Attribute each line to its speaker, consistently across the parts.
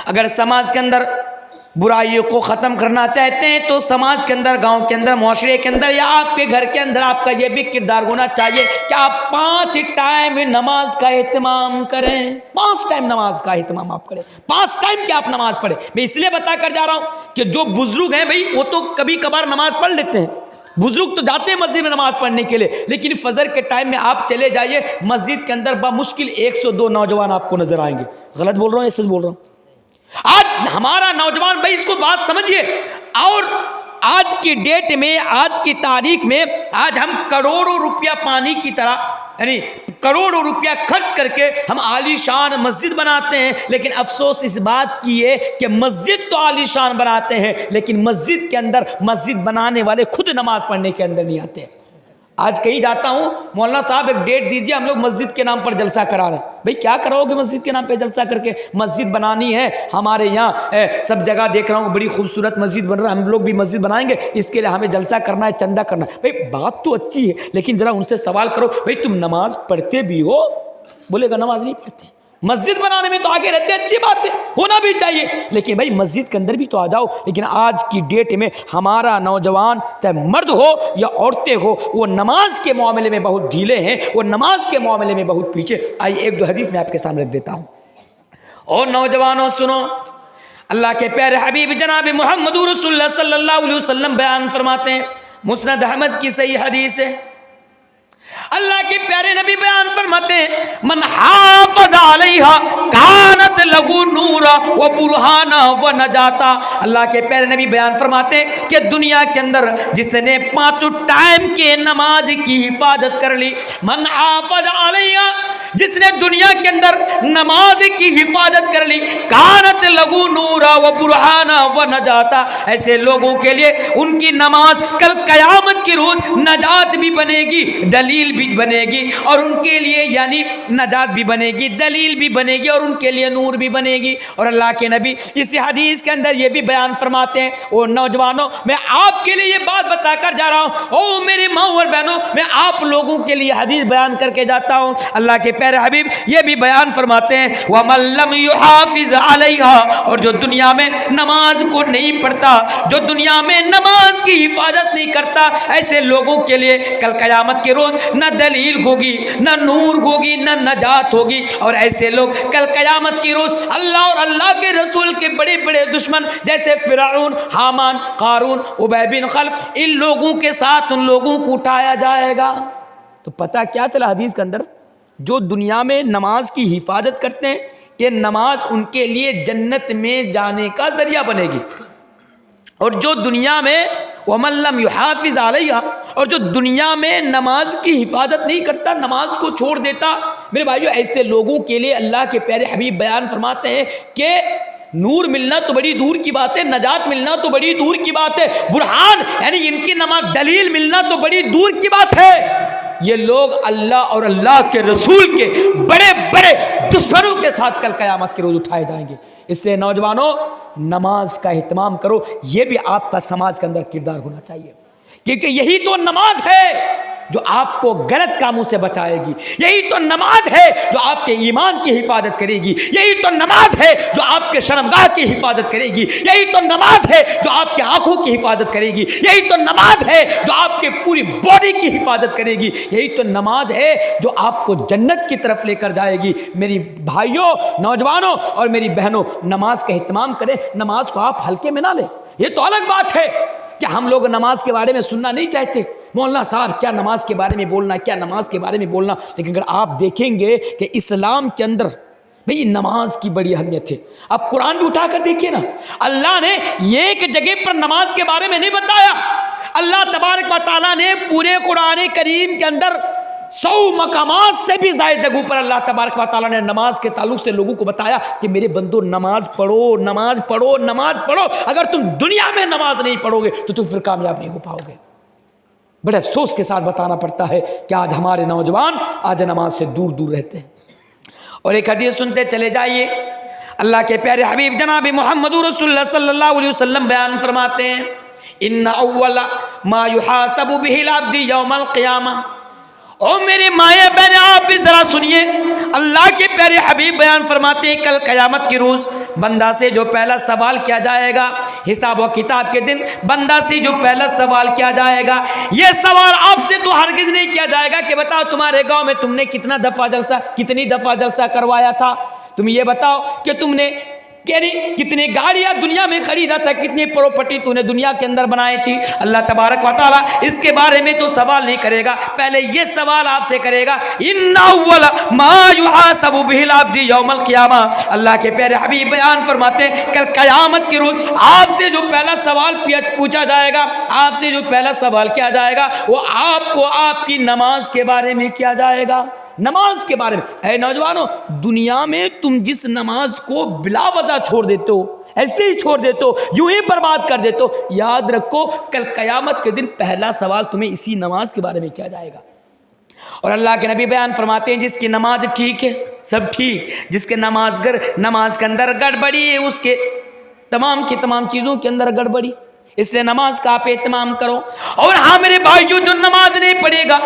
Speaker 1: अगर समाज के अंदर बुराइयों को ख़त्म करना चाहते हैं तो समाज के अंदर, गांव के अंदर, माशरे के अंदर या आपके घर के अंदर आपका ये भी किरदार होना चाहिए कि आप 5 टाइम नमाज का एहतमाम करें। 5 टाइम नमाज का एहतमाम आप करें। 5 टाइम क्या आप नमाज पढ़े। मैं इसलिए बता कर जा रहा हूँ कि जो बुजुर्ग हैं भाई वो तो कभी कभार नमाज पढ़ लेते हैं, बुजुर्ग तो जाते हैं मस्जिद में नमाज पढ़ने के लिए, लेकिन फजर के टाइम में आप चले जाइए मस्जिद के अंदर बामुश्किल 102 नौजवान आपको नजर आएंगे। गलत बोल रहा हूँ, सच बोल रहा हूँ। आज हमारा नौजवान भाई इसको बात समझिए। और आज की डेट में, आज की तारीख में, आज हम करोड़ों रुपया पानी की तरह, यानी करोड़ों रुपया खर्च करके हम आलीशान मस्जिद बनाते हैं, लेकिन अफसोस इस बात की है कि मस्जिद तो आलीशान बनाते हैं लेकिन मस्जिद के अंदर मस्जिद बनाने वाले खुद नमाज पढ़ने के अंदर नहीं आते। आज कहीं जाता हूँ, मौलाना साहब एक डेट दीजिए, हम लोग मस्जिद के नाम पर जलसा करा रहे हैं। भाई क्या कराओगे मस्जिद के नाम पे जलसा करके? मस्जिद बनानी है हमारे यहाँ, सब जगह देख रहा हूँ बड़ी खूबसूरत मस्जिद बन रहा है, हम लोग भी मस्जिद बनाएंगे, इसके लिए हमें जलसा करना है, चंदा करना है। भाई बात तो अच्छी है, लेकिन जरा उनसे सवाल करो, भाई तुम नमाज पढ़ते भी हो? बोलेगा नमाज नहीं पढ़ते। मस्जिद बनाने में तो आगे रहते, अच्छी बात है, होना भी चाहिए, लेकिन भाई मस्जिद के अंदर भी तो आ जाओ। लेकिन आज की डेट में हमारा नौजवान, चाहे मर्द हो या औरतें हो, वो नमाज के मामले में बहुत ढीले हैं, वो नमाज के मामले में बहुत पीछे। आइए 1-2 हदीस मैं आपके सामने रख देता हूँ। और नौजवानों सुनो, अल्लाह के प्यारे हबीब जनाब मुहम्मद रसूलुल्लाह सल्लल्लाहु अलैहि वसल्लम बयान फरमाते हैं, मुस्नद अहमद की सही हदीस है, अल्लाह के प्यारे नबी बयान फरमाते हैं, मन हाफ़ज़ अलैहा कानत लहू नूरा व बुरहाना व नजाता। अल्लाह के प्यारे नबी बयान फरमाते हैं कि दुनिया के अंदर जिसने 5 टाइम के नमाज की हिफाजत कर ली, मन हाफ़ज़ अलैहा, जिसने दुनिया के अंदर नमाज की हिफाजत कर ली, कानत लहू नूरा व बुरहाना व नजाता, ऐसे लोगों के लिए उनकी नमाज कल कयामत की रोज नजात भी बनेगी, दलील भी बनेगी, और उनके लिए यानी नजात भी बनेगी, दलील भी बनेगी, और उनके लिए नूर भी बनेगी। और अल्लाह के नबी इस हदीस के अंदर ये भी बयान फरमाते हैं, ओ नौजवानों मैं आपके लिए ये बात बताकर जा रहा हूँ, ओ मेरी माँ और बहनों मैं आप लोगों के लिए हदीस बयान करके जाता हूँ। अल्लाह के प्यारे हबीब ये भी बयान फरमाते हैं, वमन लम युहाफिज अलैहा, और जो दुनिया में नमाज को नहीं पढ़ता, जो दुनिया में नमाज की हिफाजत नहीं करता, ऐसे लोगों के लिए कल कयामत के रोज न दलील होगी, न नूर होगी, न नजात होगी। और ऐसे लोग कल कयामत की रोज अल्लाह और अल्लाह के रसूल के बड़े बड़े दुश्मन जैसे फिरौन, हामान, कारून, उबय बिन खल्फ, इन लोगों के साथ उन लोगों को उठाया जाएगा। तो पता क्या चला हदीस के अंदर, जो दुनिया में नमाज की हिफाजत करते हैं, ये नमाज उनके लिए जन्नत में जाने का जरिया बनेगी। और जो दुनिया में वमन लम युहाफिज अलैहा, और जो दुनिया में नमाज की हिफाजत नहीं करता, नमाज को छोड़ देता, मेरे भाइयों ऐसे लोगों के लिए अल्लाह के प्यारे हबीब बयान फरमाते हैं कि नूर मिलना तो बड़ी दूर की बात है, नजात मिलना तो बड़ी दूर की बात है, बुरहान यानी इनकी नमाज दलील मिलना तो बड़ी दूर की बात है। ये लोग अल्लाह और अल्लाह के रसूल के बड़े बड़े दुश्मनों के साथ कल कयामत के रोज उठाए जाएंगे। इसलिए नौजवानों नमाज का एहतमाम करो, ये भी आपका समाज के अंदर किरदार होना चाहिए, क्योंकि यही तो नमाज है जो आपको गलत कामों से बचाएगी, यही तो नमाज है जो आपके ईमान की हिफाजत करेगी, यही तो नमाज है जो आपके शर्मगाह की हिफाजत करेगी, यही तो नमाज है जो आपके आंखों की हिफाजत करेगी, यही तो नमाज है जो आपके पूरी बॉडी की हिफाजत करेगी, यही तो नमाज है जो आपको जन्नत की तरफ लेकर जाएगी। मेरी भाइयों, नौजवानों और मेरी बहनों, नमाज का एहतमाम करें, नमाज को आप हल्के में ना लें। ये तो अलग बात है कि हम लोग नमाज के बारे में सुनना नहीं चाहते, मौलाना साहब क्या नमाज के बारे में बोलना, क्या नमाज के बारे में बोलना। लेकिन अगर आप देखेंगे कि इस्लाम के अंदर भाई नमाज की बड़ी अहमियत है। अब कुरान भी उठा कर देखिए ना, अल्लाह ने एक जगह पर नमाज के बारे में नहीं बताया, अल्लाह तबारक व तआला ने पूरे कुरान करीम के अंदर 100 मकामात से भी ज़्यादा जगहों पर अल्लाह तबारक व तआला ने नमाज के ताल्लुक से लोगों को बताया कि मेरे बंदो नमाज पढ़ो, नमाज पढ़ो, नमाज पढ़ो। अगर तुम दुनिया में नमाज नहीं पढ़ोगे तो तुम फिर कामयाब नहीं हो पाओगे। बड़े अफसोस के साथ बताना पड़ता है कि आज हमारे नौजवान आज नमाज से दूर दूर रहते हैं। और एक हदीस सुनते चले जाइए, अल्लाह के प्यारे हबीब जनाब मुहम्मद रसूलुल्लाह सल्लल्लाहु अलैहि वसल्लम बयान फरमाते हैं, इन्ना अव्वला मा युहासबु बिहिल अब्दी यौमल क़ियामा, ओ मेरे माया बहन, आप भी जरा सुनिए, अल्लाह के प्यारे हबीब बयान फरमाते हैं कल क़यामत की रोज़ बंदा से जो पहला सवाल किया जाएगा, हिसाब व किताब के दिन बंदा से जो पहला सवाल किया जाएगा, यह सवाल आपसे तो हरगिज़ नहीं किया जाएगा कि बताओ तुम्हारे गांव में तुमने कितनी दफ़ा जलसा करवाया था, तुम ये बताओ कि तुमने कितनी गाड़ियां दुनिया में खरीदा था, कितनी प्रॉपर्टी तूने दुनिया के अंदर बनाई थी। अल्लाह तबारक व तआला इसके बारे में तो सवाल नहीं करेगा, पहले ये सवाल आपसे करेगा, इन्ना अव्वल मा युहासबु बिहिल अब्दी यौमल क़ियामा। अल्लाह के प्यारे हबीब बयान फरमाते हैं कल क़यामत के रोज आपसे जो पहला सवाल पूछा जाएगा, आपसे जो पहला सवाल किया जाएगा वो आपको आपकी नमाज के बारे में किया जाएगा, नमाज के बारे में। ऐ नौजवानों, दुनिया में तुम जिस नमाज को बिला वजह छोड़ देते हो, ऐसे ही छोड़ देते हो, यूं ही बर्बाद कर देते हो, याद रखो कल क़यामत के दिन पहला सवाल तुम्हें इसी नमाज के बारे में किया जाएगा। और अल्लाह के नबी बयान फरमाते हैं जिसकी नमाज ठीक है सब ठीक, जिसके नमाज के अंदर गड़बड़ी है उसके तमाम की तमाम चीज़ों के अंदर गड़बड़ी, इसलिए नमाज का आप एहतमाम करो। और हाँ मेरे भाइयों, जो नमाज नहीं पढ़ेगा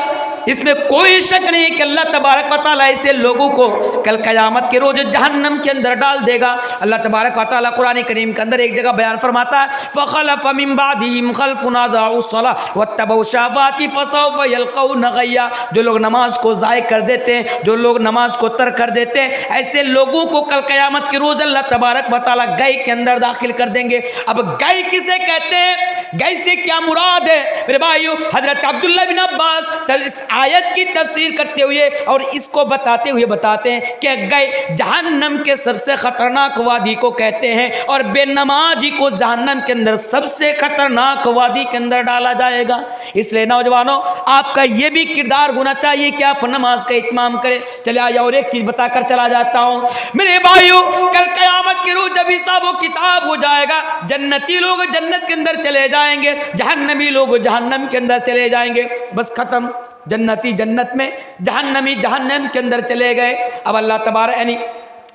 Speaker 1: इसमें कोई शक नहीं कि अल्लाह तबारक व तआला ऐसे लोगों को कल क़यामत के रोज़ जहन्नम के अंदर डाल देगा। अल्लाह तबारक व तआला कुरान करीम के अंदर एक जगह बयान फरमाता है, फ़ख़लफ़ मिन बादिहिम ख़ल्फ़ुन अज़ाउ अस्सलाह वत्तबउ शहवाति फ़सौफ़ यल्क़ौन ग़य्या। जो लोग नमाज को ज़ाय कर देते हैं, जो लोग नमाज को तर्क कर देते हैं, ऐसे लोगों को कल क़यामत के रोज़ अल्लाह तबारक व तआला गय के अंदर दाखिल कर देंगे। अब गय किसे कहते हैं, गय से क्या मुराद है मेरे भाइयों? हज़रत अब्दुल्लाह बिन अब्बास आयत की तफसीर करते हुए और इसको बताते हुए बताते हैं कि गए जहन्नम के सबसे खतरनाक वादी को कहते हैं और बेनमाजी को जहन्नम के अंदर सबसे खतरनाक वादी के अंदर डाला जाएगा। इसलिए नौजवानों, आपका ये भी किरदार होना चाहिए कि आप नमाज का इत्माम करें। चले आइए और एक चीज़ बताकर चला जाता हूँ मेरे भाइयों, कल क़यामत के रोज़ जब हिसाब व किताब हो जाएगा, जन्नती लोग जन्नत के अंदर चले जाएंगे, जहन्नमी लोग जहन्नम के अंदर चले जाएंगे, बस खत्म। जन्नती जन्नत में, जहन्नमी जहन्नम के अंदर चले गए। अब अल्लाह तबारक यानी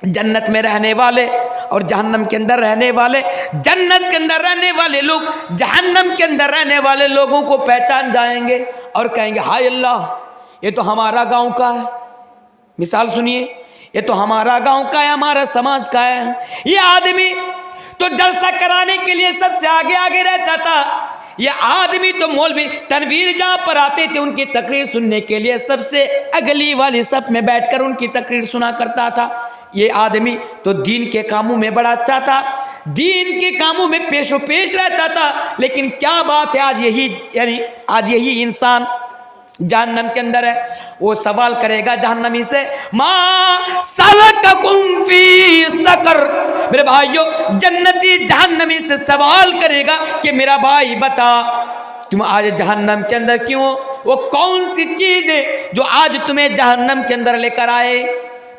Speaker 1: जन्नत में रहने वाले और जहन्नम के अंदर रहने वाले, जन्नत के अंदर रहने वाले लोग जहन्नम के अंदर रहने वाले लोगों को पहचान जाएंगे और कहेंगे हाय अल्लाह, ये तो हमारा गांव का है। मिसाल सुनिए, ये तो हमारा गांव का है, हमारा समाज का है। ये आदमी तो जलसा कराने के लिए सबसे आगे आगे रहता था, ये आदमी तो मौलवी तनवीर जहाँ पर आते थे उनकी तकरीर सुनने के लिए सबसे अगली वाली सब में बैठकर उनकी तकरीर सुना करता था। ये आदमी तो दीन के कामों में बड़ा अच्छा था, दीन के कामों में पेशो पेश रहता था, लेकिन क्या बात है आज यही इंसान जहन्नम के अंदर है। वो सवाल करेगा जहन्नमी से, मा सलककुम फी सकर। मेरे भाइयों, जन्नती जहन्नमी से सवाल करेगा कि मेरा भाई बता तुम आज जहन्नम के अंदर क्यों, वो कौन सी चीज़ है जो आज तुम्हें जहन्नम के अंदर लेकर आए।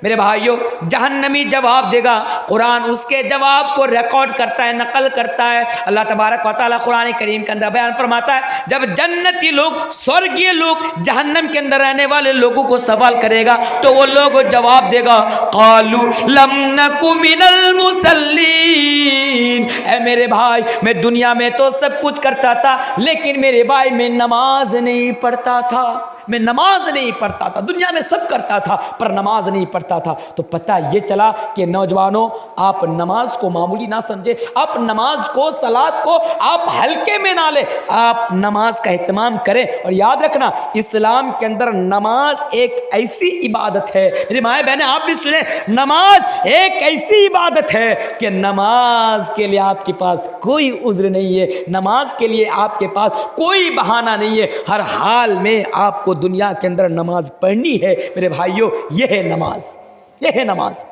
Speaker 1: मेरे भाइयों, जहन्नमी जवाब देगा, कुरान उसके जवाब को रिकॉर्ड करता है, नकल करता है। अल्लाह तबारक व तआला कुरान करीम के अंदर बयान फरमाता है, जब जन्नती लोग, स्वर्गीय लोग जहन्नम के अंदर रहने वाले लोगों को सवाल करेगा तो वो लोग जवाब देगा, क़ालू लम नकु मिनल मुसल्लीन। ऐ मेरे भाई, मैं दुनिया में तो सब कुछ करता था, लेकिन मेरे भाई मैं नमाज नहीं पढ़ता था, मैं नमाज नहीं पढ़ता था। दुनिया में सब करता था पर नमाज नहीं पढ़ता था। तो पता ये चला कि नौजवानों, आप नमाज को मामूली ना समझे, आप नमाज को, सलात को आप हल्के में ना ले, आप नमाज का एहतमाम करें। और याद रखना, इस्लाम के अंदर नमाज एक ऐसी इबादत है, मेरी माएँ बहनें आप भी सुने, नमाज एक ऐसी इबादत है कि नमाज के लिए आपके पास कोई उज़्र नहीं है, नमाज के लिए आपके पास कोई बहाना नहीं है। हर हाल में आपको दुनिया के अंदर नमाज पढ़नी है। मेरे भाइयों, यह है नमाज, यह है नमाज।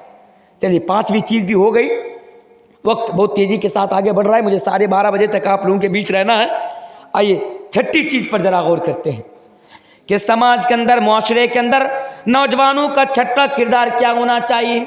Speaker 1: चलिए, पांचवी चीज़ भी हो गई। वक्त बहुत तेज़ी के साथ आगे बढ़ रहा है, मुझे 12:30 बजे तक आप लोगों के बीच रहना है। आइए छठी चीज़ पर ज़रा गौर करते हैं कि समाज के अंदर, मुआशरे के अंदर नौजवानों का छठा किरदार क्या होना चाहिए।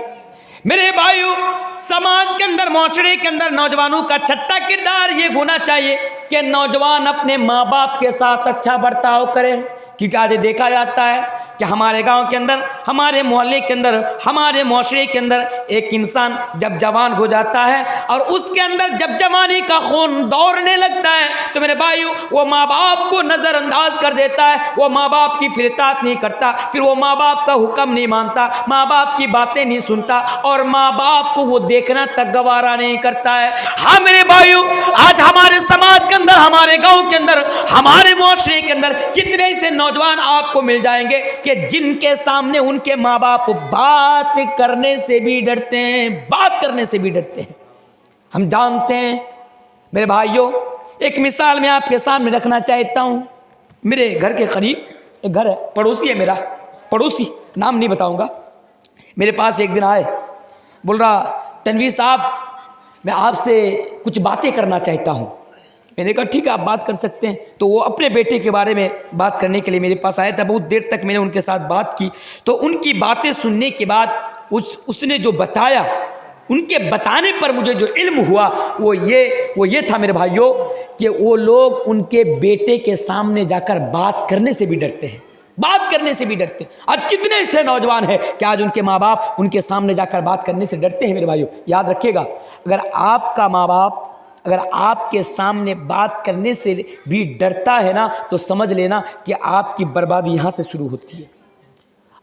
Speaker 1: मेरे भाइयों, समाज के अंदर, मुआशरे के अंदर नौजवानों का छठा किरदार ये होना चाहिए कि नौजवान अपने माँ बाप के साथ अच्छा बर्ताव करें। क्योंकि आज ये देखा जाता है कि हमारे गांव के अंदर, हमारे मोहल्ले के अंदर, हमारे मुआशरे के अंदर एक इंसान जब जवान हो जाता है और उसके अंदर जब जवानी का खून दौड़ने लगता है तो मेरे भाइयों वो माँ बाप को नज़रअंदाज कर देता है, वो माँ बाप की फिर इताअत नहीं करता, फिर वो माँ बाप का हुक्म नहीं मानता, माँ बाप की बातें नहीं सुनता और माँ बाप को वो देखना तक गवारा नहीं करता है। हाँ मेरे भाइयों, आज हमारे समाज के अंदर, हमारे गाँव के अंदर, हमारे मुआशरे के अंदर कितने ऐसे नौजवान आपको मिल जाएंगे कि जिनके सामने उनके माँ बाप बात करने से भी डरते हैं, बात करने से भी डरते हैं। हम जानते हैं मेरे भाइयों, एक मिसाल मैं आपके सामने रखना चाहता हूँ। मेरे घर के करीब एक घर है, पड़ोसी है मेरा, पड़ोसी, नाम नहीं बताऊँगा। मेरे पास एक दिन आए, बोल रहा तनवीर साहब मैं आपसे कुछ बातें करना चाहता हूँ। मैंने कहा ठीक है आप बात कर सकते हैं। तो वो अपने बेटे के बारे में बात करने के लिए मेरे पास आया था। बहुत देर तक मैंने उनके साथ बात की तो उनकी बातें सुनने के बाद उसने जो बताया, उनके बताने पर मुझे जो इल्म हुआ वो ये था मेरे भाइयों कि वो लोग उनके बेटे के सामने जाकर बात करने से भी डरते हैं, बात करने से भी डरते हैं। आज कितने ऐसे नौजवान हैं कि आज उनके माँ बाप उनके सामने जाकर बात करने से डरते हैं। मेरे भाइयों याद रखिएगा, अगर आपका माँ बाप अगर आपके सामने बात करने से भी डरता है ना तो समझ लेना कि आपकी बर्बादी यहाँ से शुरू होती है,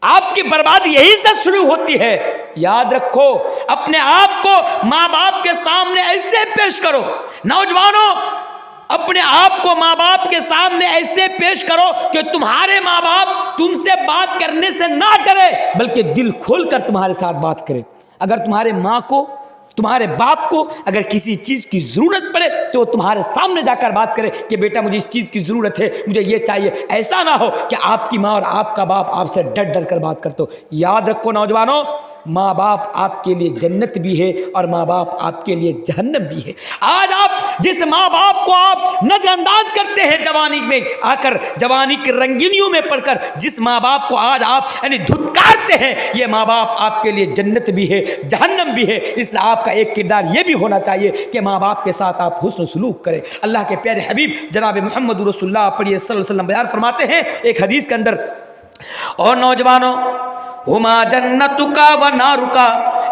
Speaker 1: आपकी बर्बादी यहीं से शुरू होती है। याद रखो, अपने आप को माँ बाप के सामने ऐसे पेश करो, नौजवानों अपने आप को माँ बाप के सामने ऐसे पेश करो कि तुम्हारे माँ बाप तुमसे बात करने से ना डरे बल्कि दिल खोलकर तुम्हारे साथ बात करें। अगर तुम्हारे माँ को, तुम्हारे बाप को अगर किसी चीज़ की ज़रूरत पड़े तो वो तुम्हारे सामने जाकर बात करे कि बेटा मुझे इस चीज़ की ज़रूरत है, मुझे ये चाहिए। ऐसा ना हो कि आपकी माँ और आपका बाप आपसे डर डर कर बात करते हो। याद रखो नौजवानों, माँ बाप आपके लिए जन्नत भी है और माँ बाप आपके लिए जहन्नम भी है। आज आप जिस माँ बाप को आप नजरअंदाज करते हैं जवानी में आकर, जवानी की रंगीनियों में पढ़कर, जिस माँ बाप को आज आप यानी धुतकारते हैं, ये माँ बाप आपके लिए जन्नत भी है जहन्नम भी है। इसलिए आपका एक किरदार ये भी होना चाहिए कि माँ बाप के साथ आप हुस्न सलूक करें। अल्लाह के प्यारे हबीब जनाब मोहम्मद रसूलुल्लाह पढ़िए सल्लल्लाहु अलैहि वसल्लम बयान फरमाते हैं एक हदीस के अंदर, और नौजवानों हुमा जन्नतुका व नारुका,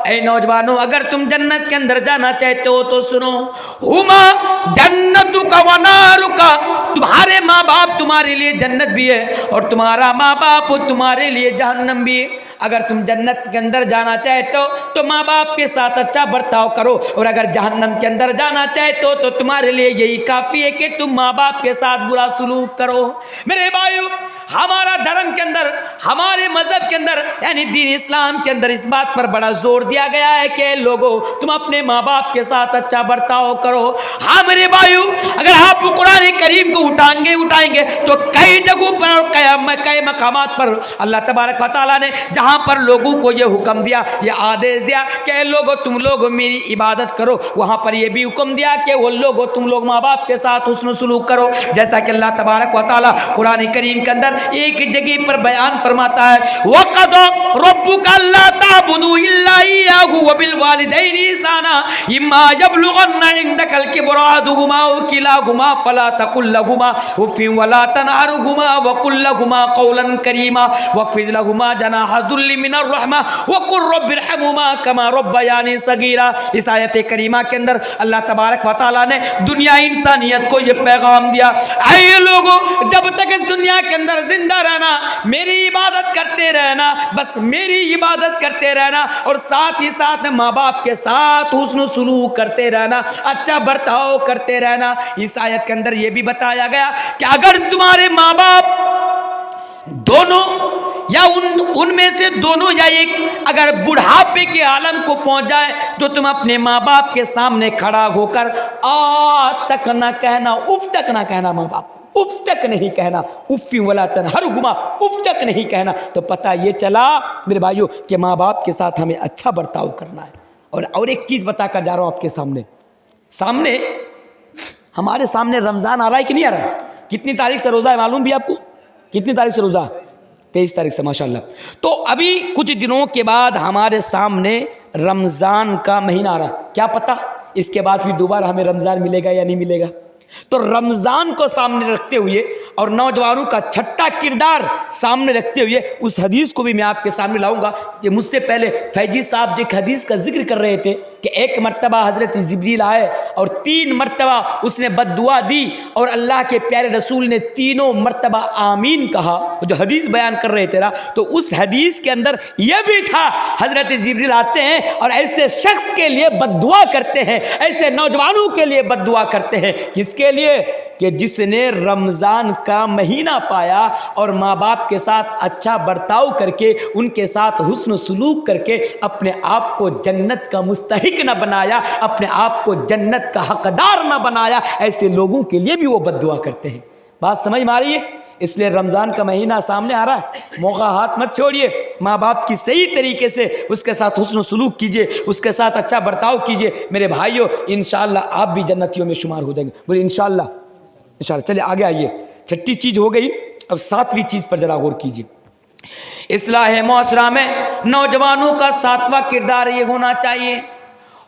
Speaker 1: ऐ नौजवानों अगर तुम जन्नत के अंदर जाना चाहते हो तो सुनो, हुमा जन्नतुका व नारुका, तुम्हारे माँ बाप तुम्हारे लिए जन्नत भी है और तुम्हारा माँ बाप तुम्हारे लिए जहन्नम भी है। अगर तुम जन्नत के अंदर जाना चाहते हो तो माँ बाप के साथ अच्छा बर्ताव करो, और अगर जहन्नम के अंदर जाना चाहते हो तो तुम्हारे लिए यही काफ़ी है कि तुम माँ बाप के साथ बुरा सलूक करो। मेरे भाइयों, हमारा धर्म के अंदर, हमारे मजहब के अंदर यानी दीन इस्लाम के अंदर इस बात पर बड़ा जोर दिया गया है कि लोगों तुम अपने माँ बाप के साथ अच्छा बर्ताव करो। हाँ मेरे भाइयों, अगर आप कुरान करीम को उठाएंगे तो कई जगहों पर और कई मकामात पर अल्लाह तबारक व तआला ने जहाँ पर लोगों को ये हुक्म दिया, ये आदेश दिया कि लोगों तुम लोग मेरी इबादत करो, वहाँ पर यह भी हुक्म दिया कि वो लोगों तुम लोग माँ बाप के साथ हुस्न सलूक करो। जैसा कि अल्लाह तबारक व तआला कुरान करीम के अंदर एक जगह पर बयान फरमाता है, वक़ज़ा रब्बुका अल्ला ताबुदू इल्ला इय्याहु व बिल वालिदैनि इहसाना इम्मा यबलुगन्ना इंदकल किबरा अहदुहुमा अव किलाहुमा फला तकुल लहुमा उफ़्फिन वला तनहरुहुमा व कुल लहुमा क़ौलन करीमा वख़्फ़िज़ लहुमा जनाह दुल्लि मिनर रहमा व कुर रब्बिरहमुमा कमा रब्बयानी सगीरा। इस आयत करीमा के अंदर अल्लाह तबारक व तआला ने दुनिया इंसानियत को ये पैगाम दिया, ऐ लोगों जब तक इस दुनिया के अंदर जिंदा रहना, मेरी इबादत करते रहना, बस मेरी इबादत करते रहना और साथ ही साथ माँ बाप के साथ हुस्न सलूक करते रहना, अच्छा बर्ताव करते रहना। इस आयत के अंदर यह भी बताया गया कि अगर तुम्हारे माँ बाप दोनों या उनमें से दोनों या एक अगर बुढ़ापे के आलम को पहुंच जाए तो तुम अपने माँ बाप के सामने खड़ा होकर आ तक ना कहना, उफ तक ना कहना, माँ बाप को उफ तक नहीं कहना, उफ़्फ़िन वला तनहरुहुमा, उफ तक नहीं कहना। तो पता ये चला मेरे भाइयों कि माँ बाप के साथ हमें अच्छा बर्ताव करना है। और एक चीज़ बताकर जा रहा हूँ आपके सामने हमारे सामने रमज़ान आ रहा है कि नहीं आ रहा है? कितनी तारीख से रोज़ा है मालूम भी आपको? कितनी तारीख से रोज़ा? 23 तारीख से माशाल्लाह। तो अभी कुछ दिनों के बाद हमारे सामने रमज़ान का महीना आ रहा है। क्या पता इसके बाद फिर दोबारा हमें रमज़ान मिलेगा या नहीं मिलेगा। तो रमज़ान को सामने रखते हुए और नौजवानों का छठा किरदार सामने रखते हुए उस हदीस को भी मैं आपके सामने लाऊंगा कि मुझसे पहले फैजी साहब जो एक हदीस का जिक्र कर रहे थे कि एक मर्तबा हज़रत जिब्रील आए और 3 मर्तबा उसने बद्दुआ दी और अल्लाह के प्यारे रसूल ने तीनों मर्तबा आमीन कहा। जो हदीस बयान कर रहे थे ना, तो उस हदीस के अंदर यह भी था, हज़रत जिब्रील आते हैं और ऐसे शख्स के लिए बद्दुआ करते हैं, ऐसे नौजवानों के लिए बद्दुआ करते हैं। किसके लिए? कि जिसने रमज़ान का महीना पाया और माँ बाप के साथ अच्छा बर्ताव करके उनके साथ हुस्न सलूक करके अपने आप को जन्नत का मुस्तहिक न बनाया, अपने आप को जन्नत का हकदार न बनाया, ऐसे लोगों के लिए भी वो बद्दुआ करते हैं। बात समझ में आ रही है? इसलिए रमज़ान का महीना सामने आ रहा है, मौका हाथ मत छोड़िए। माँ बाप की सही तरीके से उसके साथ हुस्न सलूक कीजिए, उसके साथ अच्छा बर्ताव कीजिए। मेरे भाइयों, इंशाअल्लाह आप भी जन्नतियों में शुमार हो जाएंगे। बोले इंशाअल्लाह, इंशाअल्लाह। चलिए आगे आइए, छठी चीज़ हो गई, अब 7वीं चीज़ पर जरा गौर कीजिए। इस्लाह मौशरा में नौजवानों का 7वां किरदार ये होना चाहिए।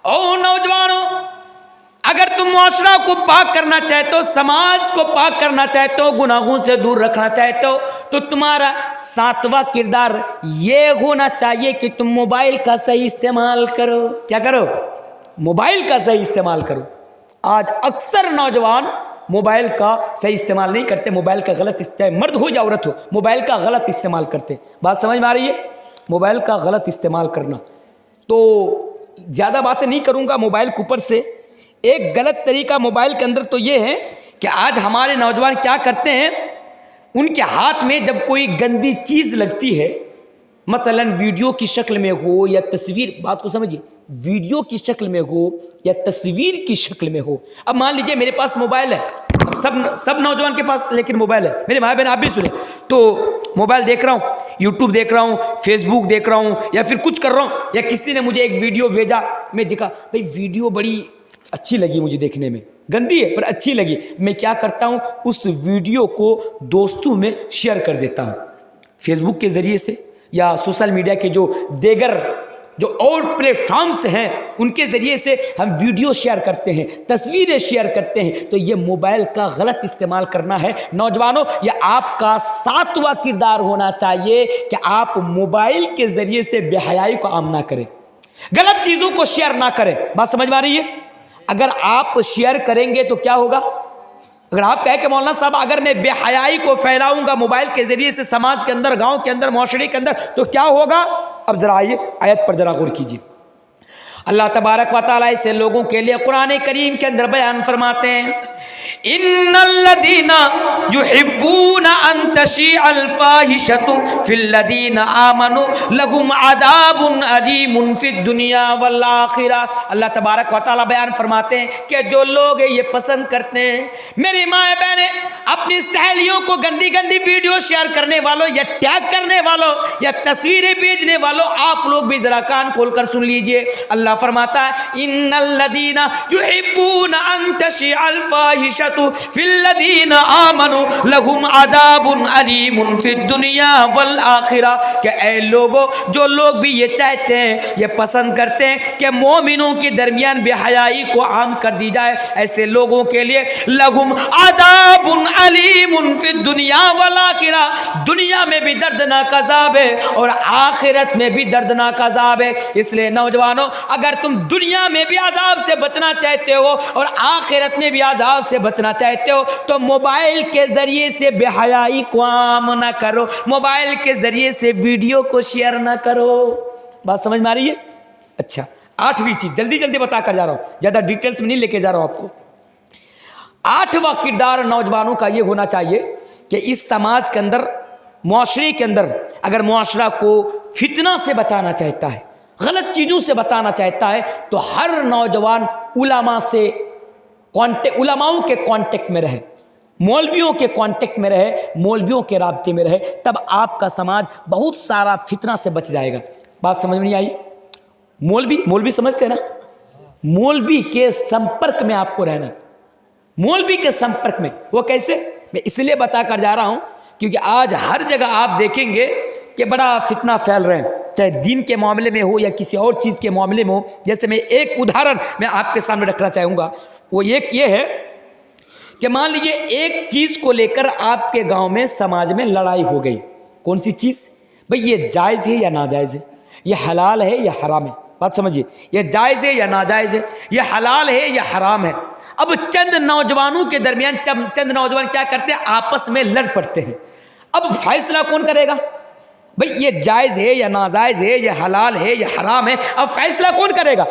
Speaker 1: ओ नौजवानों, अगर तुम मुआशरा को पाक करना चाहते हो, समाज को पाक करना चाहते हो, गुनाहों से दूर रखना चाहते हो, तो तुम्हारा 7वां किरदार ये होना चाहिए कि तुम मोबाइल का सही इस्तेमाल करो। क्या करो? मोबाइल का सही इस्तेमाल करो। आज अक्सर नौजवान मोबाइल का सही इस्तेमाल नहीं करते, मोबाइल का गलत इस्तेमाल, मर्द हो या औरत हो, मोबाइल का गलत इस्तेमाल करते। बात समझ में आ रही है? मोबाइल का गलत इस्तेमाल करना। तो ज़्यादा बातें नहीं करूँगा मोबाइल के ऊपर से। एक गलत तरीका मोबाइल के अंदर तो ये है कि आज हमारे नौजवान क्या करते हैं, उनके हाथ में जब कोई गंदी चीज़ लगती है, मसलन वीडियो की शक्ल में हो या तस्वीर, बात को समझिए, वीडियो की शक्ल में हो या तस्वीर की शक्ल में हो। अब मान लीजिए मेरे पास मोबाइल है, अब सब नौजवान के पास लेकिन मोबाइल है। मेरे भाई बहन आप भी सुने, तो मोबाइल देख रहा हूँ, यूट्यूब देख रहा हूँ, फेसबुक देख रहा हूँ, या फिर कुछ कर रहा हूँ, या किसी ने मुझे एक वीडियो भेजा, मैं देखा भाई वीडियो बड़ी अच्छी लगी मुझे देखने में, गंदी है पर अच्छी लगी। मैं क्या करता हूँ, उस वीडियो को दोस्तों में शेयर कर देता हूँ, फेसबुक के ज़रिए से या सोशल मीडिया के जो देगर जो और प्लेटफॉर्म्स हैं उनके ज़रिए से हम वीडियो शेयर करते हैं, तस्वीरें शेयर करते हैं। तो ये मोबाइल का गलत इस्तेमाल करना है। नौजवानों, ये आपका 7वां किरदार होना चाहिए कि आप मोबाइल के ज़रिए से बेहयाई को आम ना करें, गलत चीज़ों को शेयर ना करें। बात समझ में आ रही है? अगर आप शेयर करेंगे तो क्या होगा? अगर आप कहें कि मौलाना साहब अगर मैं बेहयाई को फैलाऊंगा मोबाइल के जरिए से समाज के अंदर, गांव के अंदर, माशरे के अंदर, तो क्या होगा? अब जरा आइए आयत पर जरा गौर कीजिए। अल्लाह तबारक व तआला ऐसे लोगों के लिए कुरान करीम के अंदर बयान फरमाते हैं, इन्नल्लज़ीना युहिब्बूना अन तशीअल फाहिशतु फिल्लज़ीना आमनू लहुम अज़ाबुन अलीमुन फिद दुनिया वल आखिरा। अल्लाह तबारक व तआला बयान फरमाते हैं कि जो लोग ये पसंद करते हैं, मेरी माएँ बहनें, अपनी सहेलियों को गंदी गंदी वीडियो शेयर करने वालों या टैग करने वालों या तस्वीरें भेजने वालों, आप लोग भी जरा कान खोलकर सुन लीजिए। अल्लाह फरमाता है, इन्नल्लज़ीना युहिब्बूना अन तशीअल फाहिशतु फिल्लज़ीना आमनू लहुम अज़ाबुन अलीमुन फिद दुनिया वल आखिरा। कि ऐ लोगों, जो लोग भी ये चाहते हैं, ये पसंद करते हैं कि मोमिनों के दरमियान बेहयाई को आम कर दी जाए, ऐसे लोगों के लिए लहुम अज़ाबुन अलीमुन फिद दुनिया वल आखिरा, दुनिया में भी दर्दनाक अज़ाब है और आखिरत में भी दर्दनाक अज़ाब है। इसलिए नौजवानों, अगर तुम दुनिया में भी अज़ाब से बचना चाहते हो और आखिरत में भी अज़ाब से बचना चाहते हो, तो मोबाइल के ज़रिए से बेहयाई को आम ना करो, मोबाइल के ज़रिए से वीडियो को शेयर ना करो। बात समझ में आ रही है? अच्छा, 8वीं चीज़ जल्दी जल्दी बता कर जा रहा हूँ, ज़्यादा डिटेल्स में नहीं लेके जा रहा हूँ आपको। 8वां किरदार नौजवानों का ये होना चाहिए कि इस समाज के अंदर, मुआशरे के अंदर, अगर मुआशरा को फितना से बचाना चाहता है, गलत चीज़ों से बचाना चाहता है, तो हर नौजवान उलमा से उलमाओं के कांटेक्ट में रहे, मौलवियों के कांटेक्ट में रहे, मौलवियों के राब्ते में रहे, तब आपका समाज बहुत सारा फितना से बच जाएगा। बात समझ में नहीं आई? मौलवी समझते हैं ना? मौलवी के संपर्क में आपको रहना, मौलवी के संपर्क में। वो कैसे? मैं इसलिए बता कर जा रहा हूँ क्योंकि आज हर जगह आप देखेंगे कि बड़ा फितना फैल रहे हैं, चाहे दीन के मामले में हो या किसी और चीज़ के मामले में हो। जैसे मैं एक उदाहरण मैं आपके सामने रखना चाहूँगा, वो एक ये है कि मान लीजिए एक चीज़ को लेकर आपके गांव में समाज में लड़ाई हो गई, कौन सी चीज़? भाई ये जायज़ है या नाजायज़ है, ये हलाल है या हराम है? बात समझिए, ये जायज़ है या नाजायज़ है, ये हलाल है या हराम है। अब चंद नौजवानों के दरमियान चंद नौजवान क्या करते हैं, आपस में लड़ पड़ते हैं। अब फैसला कौन करेगा? भाई ये जायज़ है या नाजायज़ है, ये हलाल है या हराम है, अब फैसला कौन करेगा?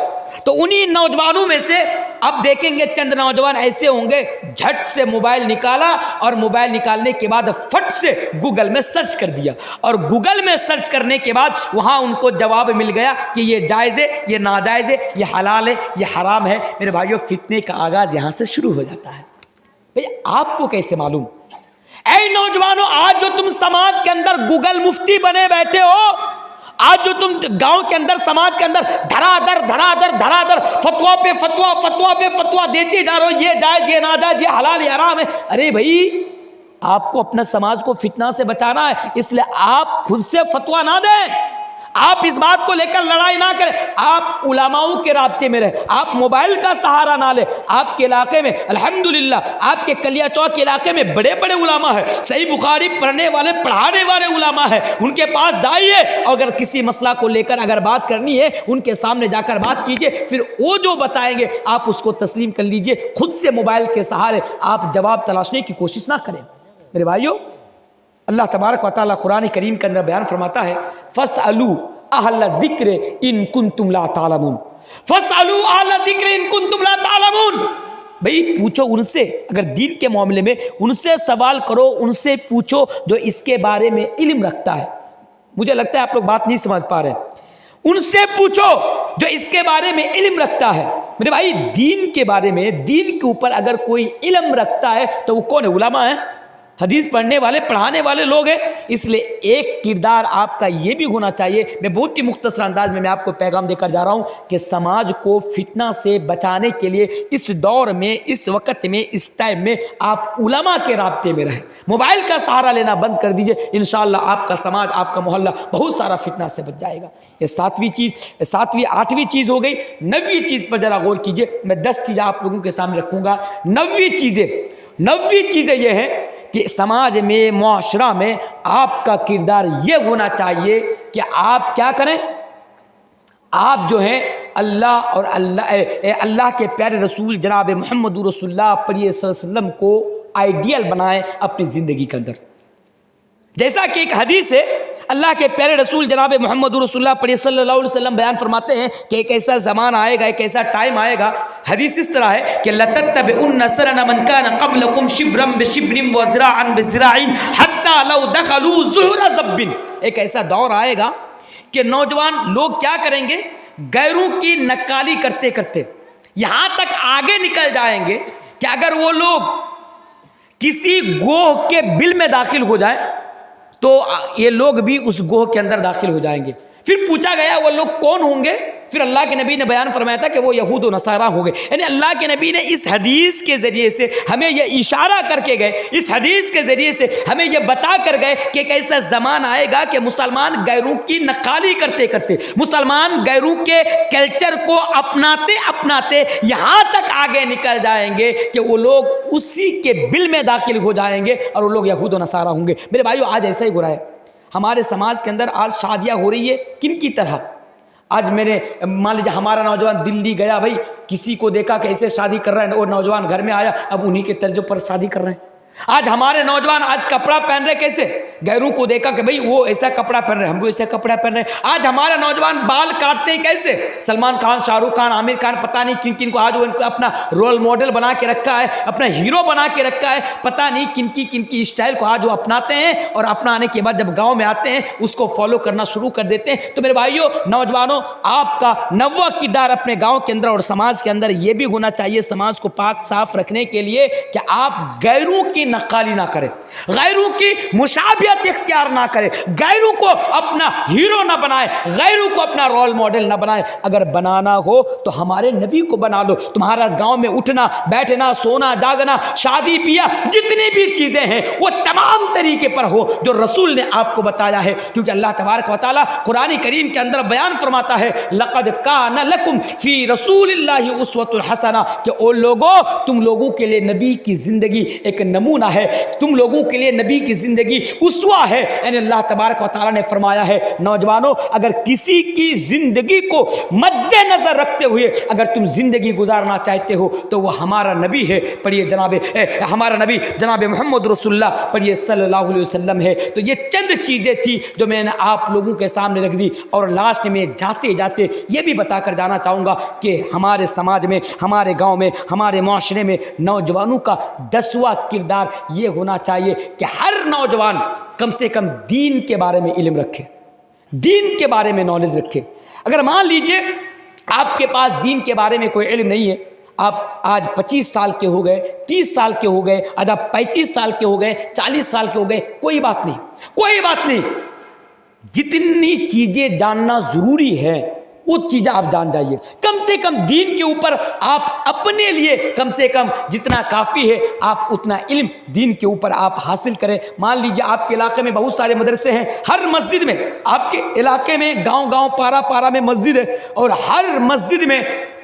Speaker 1: तो उन्हीं नौजवानों में से अब देखेंगे चंद नौजवान ऐसे होंगे, झट से मोबाइल निकाला और मोबाइल निकालने के बाद फट से गूगल में सर्च कर दिया, और गूगल में सर्च करने के बाद वहाँ उनको जवाब मिल गया कि ये जायज़ है, ये नाजायज़ है, ये हलाल है, ये हराम है। मेरे भाइयों, फितने का आगाज़ यहाँ से शुरू हो जाता है। भाई आपको कैसे मालूम? ऐ नौजवानों, आज जो तुम समाज के अंदर गूगल मुफ्ती बने बैठे हो, आज जो तुम गांव के अंदर समाज के अंदर धराधर फतवा पे फतवा देते जा रहे हो, ये जायज, ये नाजायज, ये हलाल, ये हराम है। अरे भाई, आपको अपने समाज को फितना से बचाना है, इसलिए आप खुद से फतवा ना दें, आप इस बात को लेकर लड़ाई ना करें, आप उलमाओं के राब्ते में रहे, आप मोबाइल का सहारा ना ले। आपके इलाके में अल्हम्दुलिल्लाह, आपके कलिया चौक के इलाके में बड़े बड़े उलमा है, सही बुखारी पढ़ने वाले, पढ़ाने वाले उलमा है, उनके पास जाइए, अगर किसी मसला को लेकर अगर बात करनी है, उनके सामने जाकर बात कीजिए, फिर वो जो बताएंगे आप उसको तस्लीम कर लीजिए। खुद से मोबाइल के सहारे आप जवाब तलाशने की कोशिश ना करें। मेरे भाइयों, अल्लाह तबारक व तआला कुरान करीम के अंदर बयान फरमाता है, फसअलू अहल दिक्र इन कुंतुम ला तालमून, फसअलू अहल दिक्र इन कुंतुम ला तालमून। भाई पूछो उनसे, अगर दीन के मामले में उनसे सवाल करो, उनसे पूछो जो इसके बारे में इल्म रखता है। मुझे लगता है आप लोग बात नहीं समझ पा रहे। उनसे पूछो जो इसके बारे में इल्म रखता है। मेरे भाई, दीन के बारे में, दीन के ऊपर अगर कोई इल्म रखता है तो वो कौन है? उलमा है, हदीस पढ़ने वाले, पढ़ाने वाले लोग हैं। इसलिए एक किरदार आपका ये भी होना चाहिए। मैं बहुत ही मुख्तसर अंदाज में मैं आपको पैगाम देकर जा रहा हूँ कि समाज को फितना से बचाने के लिए इस दौर में, इस वक्त में, इस टाइम में आप उलमा के राब्ते में रहें। मोबाइल का सहारा लेना बंद कर दीजिए, इंशाअल्लाह आपका समाज, आपका मोहल्ला बहुत सारा फितना से बच जाएगा। ये सातवीं आठवीं चीज़ हो गई। 9वीं चीज़ पर ज़रा गौर कीजिए। मैं 10 चीज़ें आप लोगों के सामने रखूँगा। 9वीं चीज़ें ये हैं कि समाज में, मुआशरा में आपका किरदार ये होना चाहिए कि आप क्या करें, आप जो हैं अल्लाह और अल्लाह के प्यारे रसूल जनाब मोहम्मद रसूलुल्लाह सल्लल्लाहु अलैहि वसल्लम को आइडियल बनाएं अपनी ज़िंदगी के अंदर। जैसा कि एक हदीस है, अल्लाह के प्यारे रसूल जनाब मोहम्मद रसूलुल्लाह सल्लल्लाहु अलैहि वसल्लम बयान फरमाते हैं कि एक ऐसा ज़माना आएगा, एक ऐसा टाइम आएगा। हदीस इस तरह है कि लतत्तबिउन्न सरना मन कान क़ब्लकुम शिब्रन बिशिब्रिन व ज़िराअन बिज़िराइन हत्ता लौ दखलू ज़ुहरा ज़ब्बिन। एक ऐसा दौर आएगा कि नौजवान लोग क्या करेंगे, गैरों की नक्काली करते करते यहाँ तक आगे निकल जाएंगे कि अगर वो लोग किसी गोह के बिल में दाखिल हो जाए तो ये लोग भी उस गोह के अंदर दाखिल हो जाएंगे। फिर पूछा गया वो लोग कौन होंगे? फिर अल्लाह के नबी ने बयान फरमाया था कि वो यहूद और नसारा हो गए। यानी अल्लाह के नबी ने इस हदीस के ज़रिए से हमें यह इशारा करके गए, इस हदीस के ज़रिए से हमें यह बता कर गए कि एक ऐसा ज़माना आएगा कि मुसलमान गैरों की नकाली करते करते, मुसलमान गैरों के कल्चर को अपनाते अपनाते यहाँ तक आगे निकल जाएंगे कि वो लोग उसी के बिल में दाखिल हो जाएंगे और वो लोग यहूद और नसारा होंगे। मेरे भाइयों, आज ऐसा ही हो रहा है हमारे समाज के अंदर। आज शादियाँ हो रही है किन की तरह। आज मेरे मान लीजिए हमारा नौजवान दिल्ली गया, भाई किसी को देखा कैसे शादी कर रहा है, और नौजवान घर में आया, अब उन्हीं के तर्ज पर शादी कर रहे हैं। आज हमारे नौजवान आज कपड़ा पहन रहे कैसे, गैरों को देखा कि भाई वो ऐसा कपड़ा पहन रहे, हम भी ऐसा कपड़ा पहन रहे। आज हमारे नौजवान बाल काटते हैं कैसे, सलमान खान, शाहरुख खान, आमिर खान, पता नहीं किन किन को आज वो अपना रोल मॉडल बना के रखा है, अपना हीरो बना के रखा है। पता नहीं किन की स्टाइल को आज वो अपनाते हैं और अपनाने के बाद जब गाँव में आते हैं उसको फॉलो करना शुरू कर देते हैं। तो मेरे भाइयों, नौजवानों, आपका 9वां किरदार अपने गाँव के अंदर और समाज के अंदर ये भी होना चाहिए, समाज को पाक साफ रखने के लिए, कि आप गैरों की की नक्काली ना करे, गैरों की मुशाबियत इख्तियार ना करे, गैरों को अपना हीरो ना बनाए, गैरों को अपना रोल मॉडल ना बनाए। अगर बनाना हो तो हमारे नबी को बना लो। तुम्हारा गांव में उठना बैठना सोना जागना शादी ब्याह जितनी भी चीजें हैं वो तमाम तरीके पर हो जो रसूल ने आपको बताया है, क्योंकि अल्लाह तबारक व तआला कुरान करीम के अंदर बयान फरमाता है, लक़द कान लकुम फी रसूलिल्लाहि उस्वतुन हसना, कि ओ लोगों तुम लोगों के लिए नबी की जिंदगी एक नमूना है, तुम लोगों के लिए नबी की जिंदगी उस्वा है। यानी अल्लाह तबारक व तआला ने फरमाया है, नौजवानों अगर किसी की जिंदगी को मद्देनजर रखते हुए अगर तुम जिंदगी गुजारना चाहते हो तो वह हमारा नबी है, पढ़िए हमारा नबी जनाब मोहम्मद रसूलुल्लाह पढ़िए सल्लल्लाहु अलैहि वसल्लम है। तो ये चंद चीज़ें थी जो मैंने आप लोगों के सामने रख दी। और लास्ट में जाते जाते ये भी बताकर जाना चाहूँगा कि हमारे समाज में, हमारे गांव में, हमारे माशरे में नौजवानों का 10वां किरदार ये होना चाहिए कि हर नौजवान कम से कम दीन के बारे में इल्म रखे, दीन के बारे में नॉलेज रखे। अगर मान लीजिए आपके पास दीन के बारे में कोई इल्म नहीं है, आप आज 25 साल के हो गए, 30 साल के हो गए, आज आप 35 साल के हो गए, 40 साल के हो गए, कोई बात नहीं, कोई बात नहीं। जितनी चीज़ें जानना ज़रूरी है वो चीज़ें आप जान जाइए। कम से कम दीन के ऊपर आप अपने लिए कम से कम जितना काफ़ी है आप उतना इल्म दीन के ऊपर आप हासिल करें। मान लीजिए आपके इलाके में बहुत सारे मदरसे हैं, हर मस्जिद में, आपके इलाके में गांव-गांव पारा में मस्जिद है और हर मस्जिद में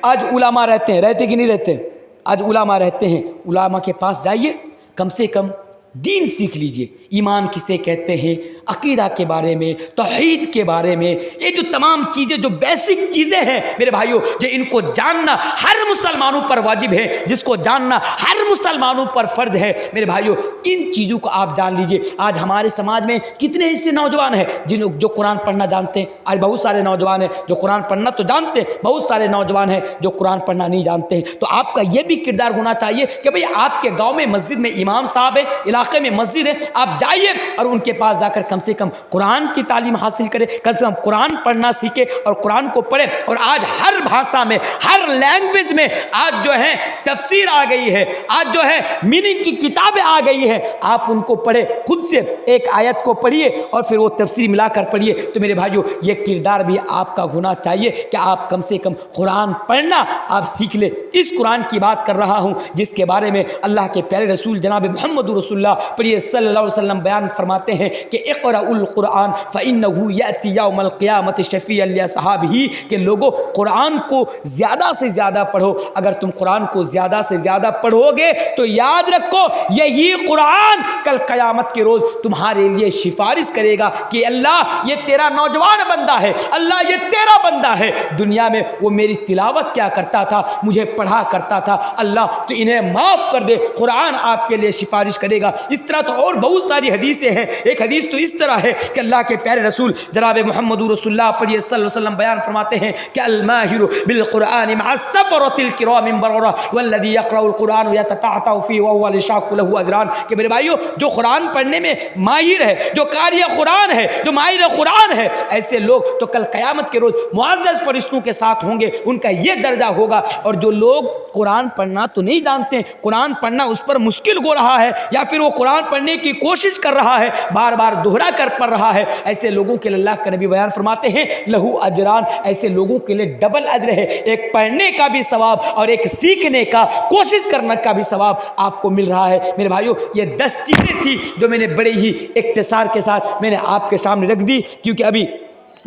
Speaker 1: आज उलामा रहते हैं, रहते कि नहीं रहते? आज उलामा रहते हैं। उलामा के पास जाइए, कम से कम दीन सीख लीजिए, ईमान किसे कहते हैं, अकीदा के बारे में, तौहीद के बारे में, ये जो तमाम चीज़ें जो बेसिक चीज़ें हैं मेरे भाइयों, जो इनको जानना हर मुसलमानों पर वाजिब है, जिसको जानना हर मुसलमानों पर फ़र्ज है। मेरे भाइयों इन चीज़ों को आप जान लीजिए। आज हमारे समाज में कितने ऐसे नौजवान हैं जो कुरान पढ़ना जानते हैं। आज बहुत सारे नौजवान हैं जो कुरान पढ़ना तो जानते हैं, बहुत सारे नौजवान हैं जो कुरान पढ़ना नहीं जानते हैं। तो आपका ये भी किरदार होना चाहिए कि भाई आपके गाँव में मस्जिद में इमाम साहब है, इलाके में मस्जिद है, आप जाइए और उनके पास जाकर कम से कम कुरान की तालीम हासिल करें, कम से कम कुरान पढ़ना सीखे और कुरान को पढ़े। और आज हर भाषा में, हर लैंग्वेज में आज जो है तफसीर आ गई है, आज जो है मीनिंग की किताबें आ गई है, आप उनको पढ़े, खुद से एक आयत को पढ़िए और फिर वो तफसीर मिलाकर पढ़िए। तो मेरे भाइयों ये किरदार भी आपका होना चाहिए कि आप कम से कम कुरान पढ़ना आप सीख ले। इस कुरान की बात कर रहा हूँ जिसके बारे में अल्लाह के प्यारे रसूल जनाब मोहम्मद रसूलुल्लाह सल्लल्लाहु अलैहि वसल्लम बयान फरमाते हैं कि इक़राउल कुरान फ़इन्नहु याती यौमल क़ियामत शफ़ीअन लिअस्हाबिही, कि लोगों कुरान को ज़्यादा से ज़्यादा पढ़ो। अगर तुम कुरान को ज़्यादा से ज़्यादा पढ़ोगे तो याद रखो यही कुरान कल क़यामत के रोज़ तुम्हारे लिए सिफारिश करेगा कि अल्लाह ये तेरा नौजवान बंदा है, अल्लाह ये तेरा बंदा है, दुनिया में वो मेरी तिलावत क्या करता था, मुझे पढ़ा करता था, अल्लाह तो इन्हें माफ़ कर दे। कुरान आपके लिए सिफारिश करेगा। इस तरह तो और बहुत सारी हदीसें हैं। एक हदीस तो इस तरह है कि अल्लाह के प्यारे रसूल जनाब मोहम्मद रसूलुल्लाह पढ़िए सल्लल्लाहु अलैहि वसल्लम बयान फरमाते हैं कि अल माहिरु बिल कुरान मअ सफरतिल किरामिन बररा वल्लज़ी यक़राउल कुरान यततअतउ फीहि व हुवा लिशाक़ लहू अजरान, कि मेरे भाइयों जो कुरान पढ़ने में माहिर है, जो कारी कुरान है, जो माहिर कुरान है, ऐसे लोग तो कल क़यामत के रोज़ मुअज़्ज़ज़ फरिश्तों के साथ होंगे, उनका ये दर्जा होगा। और जो लोग कुरान पढ़ना तो नहीं जानते, कुरान पढ़ना उस पर मुश्किल हो रहा है या फिर वो कुरान पढ़ने की कोशिश कर रहा है, बार बार दोहरा कर पढ़ रहा है, ऐसे लोगों के लिए अल्लाह का नबी बयान फरमाते हैं लहू अजरान, ऐसे लोगों के लिए डबल अजर है, एक पढ़ने का भी सवाब और एक सीखने का, कोशिश करने का भी सवाब आपको मिल रहा है। मेरे भाइयों ये 10 चीज़ें थी जो मैंने बड़े ही इख्तिसार के साथ मैंने आपके सामने रख दी, क्योंकि अभी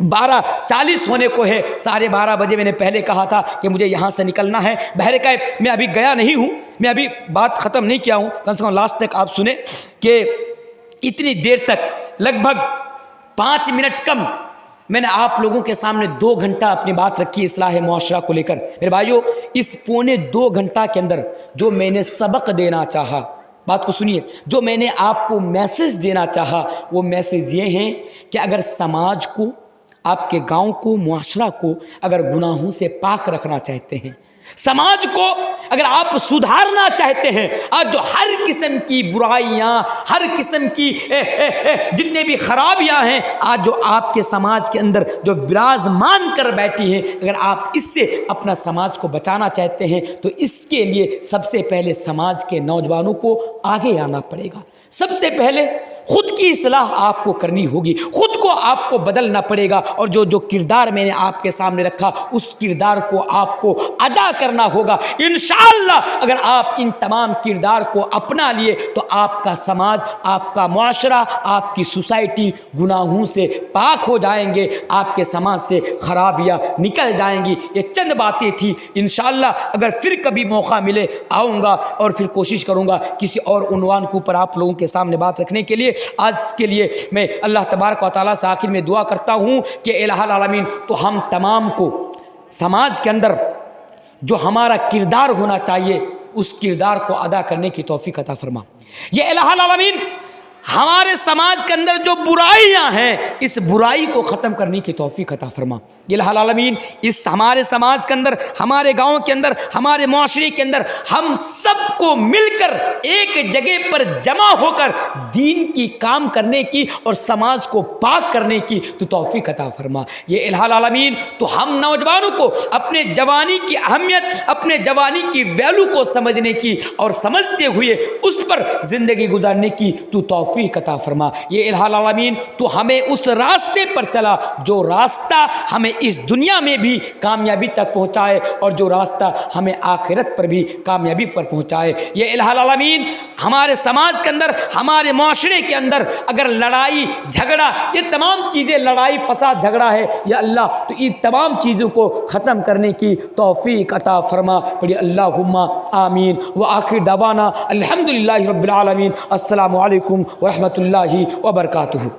Speaker 1: 12:40 होने को है। 12:30 बजे मैंने पहले कहा था कि मुझे यहाँ से निकलना है। बहरकैफ मैं अभी गया नहीं हूँ, मैं अभी बात ख़त्म नहीं किया हूँ, कम से कम लास्ट तक आप सुने कि इतनी देर तक लगभग 5 मिनट कम मैंने आप लोगों के सामने 2 घंटा अपनी बात रखी इस्लाह मुआशरा को लेकर। मेरे भाइयों इस पौने 2 घंटा के अंदर जो मैंने सबक देना चाहा, बात को सुनिए, जो मैंने आपको मैसेज देना चाहा वो मैसेज ये हैं कि अगर समाज को, आपके गांव को, मुआशरा को अगर गुनाहों से पाक रखना चाहते हैं, समाज को अगर आप सुधारना चाहते हैं, आज जो हर किस्म की बुराइयां, हर किस्म की जितने भी खराबियां हैं, आज जो आपके समाज के अंदर जो विराजमान कर बैठी हैं, अगर आप इससे अपना समाज को बचाना चाहते हैं तो इसके लिए सबसे पहले समाज के नौजवानों को आगे आना पड़ेगा। सबसे पहले खुद की इस्लाह आपको करनी होगी, खुद को आपको बदलना पड़ेगा, और जो जो किरदार मैंने आपके सामने रखा उस किरदार को आपको अदा करना होगा। इंशाअल्लाह अगर आप इन तमाम किरदार को अपना लिए तो आपका समाज, आपका मुआशरा, आपकी सोसाइटी गुनाहों से पाक हो जाएंगे, आपके समाज से खराबियाँ निकल जाएंगी। ये चंद बातें थी। इंशाअल्लाह अगर फिर कभी मौका मिले आऊँगा और फिर कोशिश करूँगा किसी और उन्वान के ऊपर आप लोगों के सामने बात रखने के लिए। आज के लिए मैं अल्लाह तबारक व तआला से आखिर में दुआ करता हूँ कि इलाहुल आलमीन तो हम तमाम को समाज के अंदर जो हमारा किरदार होना चाहिए उस किरदार को अदा करने की तौफीक अता फरमा। ये इलाहुल आलमीन हमारे समाज के अंदर जो बुराइयां हैं इस बुराई को ख़त्म करने की तौफीक अता फरमा। इलाहुल आलमीन इस हमारे समाज के अंदर, हमारे गांव के अंदर, हमारे मुआशरे के अंदर हम सबको मिलकर एक जगह पर जमा होकर दीन की काम करने की और समाज को पाक करने की तो तौफीक अता फरमा। ये इलाहुल आलमीन तो हम नौजवानों को अपने जवानी की अहमियत, अपने जवानी की वैल्यू को समझने की और समझते हुए उस पर ज़िंदगी गुजारने की तो तौफीक अता फरमा। ये इलाहुल आलमीन तो हमें उस रास्ते पर चला जो रास्ता हमें इस दुनिया में भी कामयाबी तक पहुँचाए और जो रास्ता हमें आखिरत पर भी कामयाबी पर पहुँचाए। ये इलाहुल आलमीन हमारे समाज के अंदर, हमारे माशरे के अंदर अगर लड़ाई झगड़ा, ये तमाम चीज़ें, लड़ाई फसाद झगड़ा है, या अल्लाह तो इन तमाम चीज़ों को ख़त्म करने की तौफीक अता फरमा। पढ़िए अल्लाहुम्मा आमीन। व आखिर दवाना अल्हम्दुलिल्लाहि रब्बिल आलमीन। अस्सलामु अलैकुम व रहमतुल्लाहि व बरकातुहू।